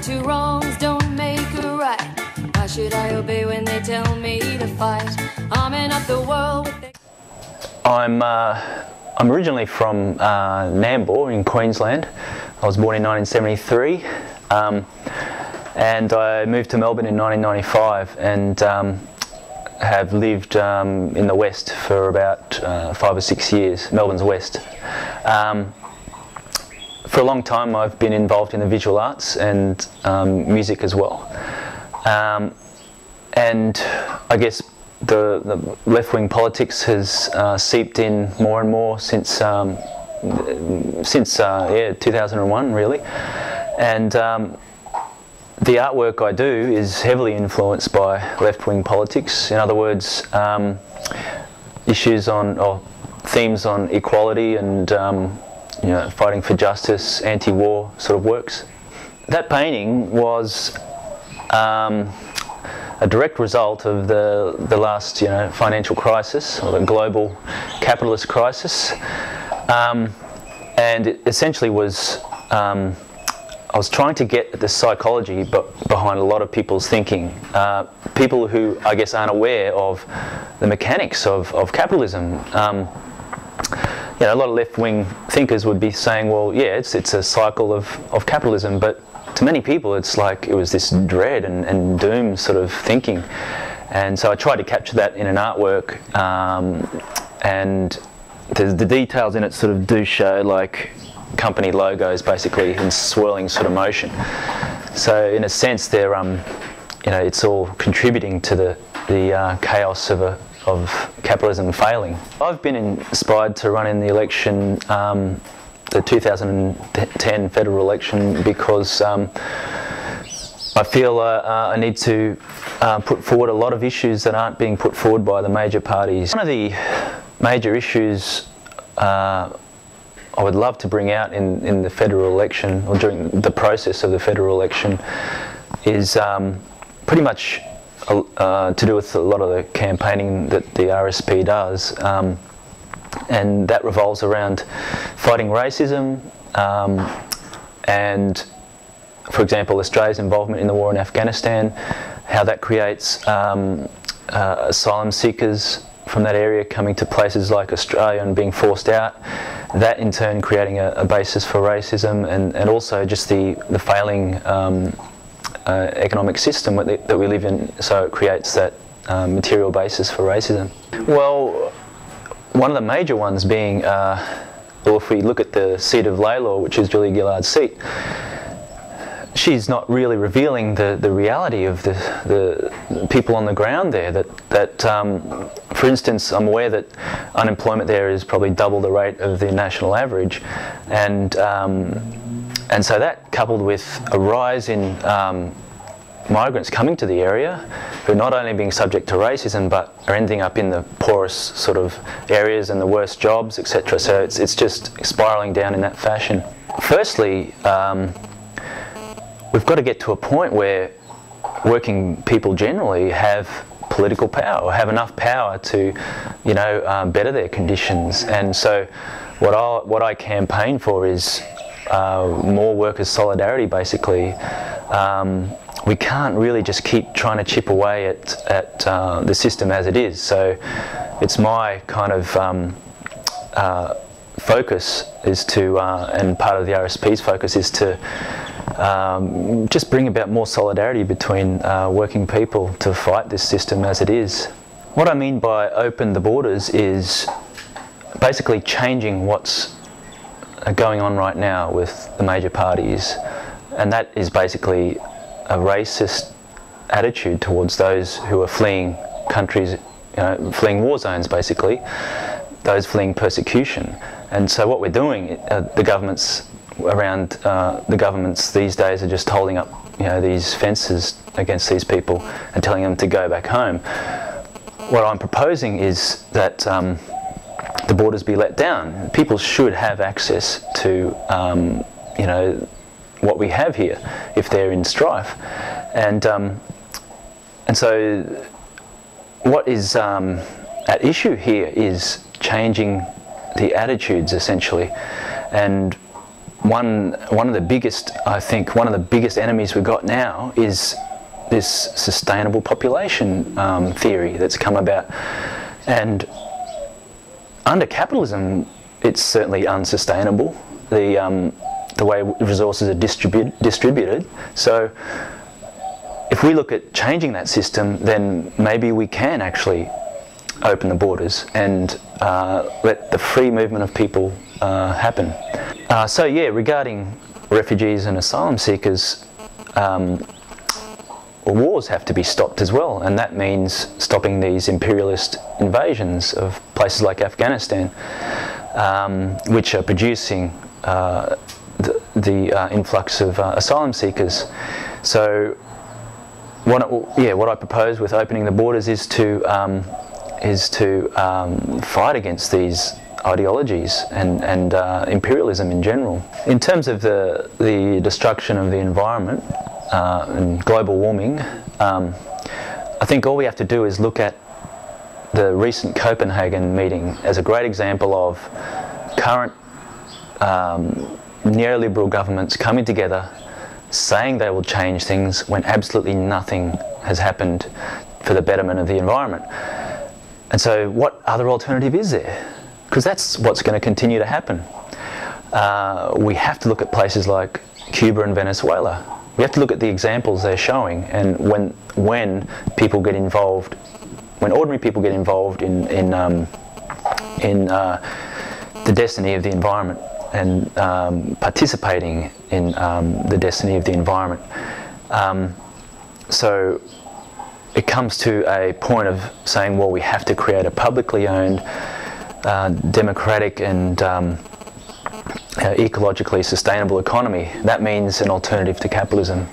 two wrongs don't make a right. Why should I obey when they tell me to fight? Arming up the world with their... I'm originally from Nambour in Queensland. I was born in 1973, and I moved to Melbourne in 1995, and have lived in the West for about 5 or 6 years, Melbourne's West. For a long time I've been involved in the visual arts and music as well. And I guess the left-wing politics has seeped in more and more since 2001 really. And the artwork I do is heavily influenced by left-wing politics. In other words, issues on, or themes on equality and you know, fighting for justice, anti-war sort of works. That painting was a direct result of the last, you know, financial crisis, or the global capitalist crisis, and it essentially was I was trying to get at the psychology behind a lot of people's thinking, people who I guess aren't aware of the mechanics of capitalism. You know, a lot of left-wing thinkers would be saying, well, yeah, it's a cycle of capitalism, but to many people it's like it was this dread and doom sort of thinking. And so I tried to capture that in an artwork, and the details in it sort of do show like company logos basically in swirling sort of motion. So in a sense they're you know, it's all contributing to the chaos of capitalism failing. I've been inspired to run in the election, the 2010 federal election, because I feel I need to put forward a lot of issues that aren't being put forward by the major parties. One of the major issues I would love to bring out in the federal election, or during the process of the federal election, is pretty much to do with a lot of the campaigning that the RSP does, and that revolves around fighting racism, and for example Australia's involvement in the war in Afghanistan, how that creates asylum seekers from that area coming to places like Australia and being forced out, that in turn creating a basis for racism, and also just the failing economic system that we live in, so it creates that material basis for racism. Well, one of the major ones being, well, if we look at the seat of Lalor, which is Gillard's seat, she's not really revealing the reality of the people on the ground there. That for instance, I'm aware that unemployment there is probably double the rate of the national average, and so that, coupled with a rise in migrants coming to the area, who are not only being subject to racism but are ending up in the poorest sort of areas and the worst jobs, etc. So it's just spiralling down in that fashion. Firstly, we've got to get to a point where working people generally have political power, or have enough power to, you know, better their conditions. And so what I campaign for is more workers' solidarity, basically. We can't really just keep trying to chip away at the system as it is. So it's my kind of focus is to, and part of the RSP's focus is to just bring about more solidarity between working people to fight this system as it is. What I mean by open the borders is basically changing what's going on right now with the major parties, and that is basically a racist attitude towards those who are fleeing countries, you know, fleeing war zones basically, those fleeing persecution. And so what we're doing, the governments these days are just holding up, you know, these fences against these people and telling them to go back home. What I'm proposing is that the borders be let down. People should have access to, you know, what we have here if they're in strife, and so what is at issue here is changing the attitudes essentially, and one of the biggest, I think, one of the biggest enemies we've got now is this sustainable population theory that's come about. And under capitalism, it's certainly unsustainable, the way resources are distributed. So if we look at changing that system, then maybe we can actually open the borders and let the free movement of people happen. So yeah, regarding refugees and asylum seekers, wars have to be stopped as well, and that means stopping these imperialist invasions of places like Afghanistan, which are producing the influx of asylum seekers. So what I propose with opening the borders is to fight against these ideologies and imperialism in general. In terms of the destruction of the environment and global warming, I think all we have to do is look at the recent Copenhagen meeting as a great example of current neoliberal governments coming together, saying they will change things when absolutely nothing has happened for the betterment of the environment. And so what other alternative is there? Because that's what's going to continue to happen. We have to look at places like Cuba and Venezuela. We have to look at the examples they're showing, and when people get involved, when ordinary people get involved in the destiny of the environment and participating in the destiny of the environment. So it comes to a point of saying, well, we have to create a publicly owned, democratic and ecologically sustainable economy. That means an alternative to capitalism.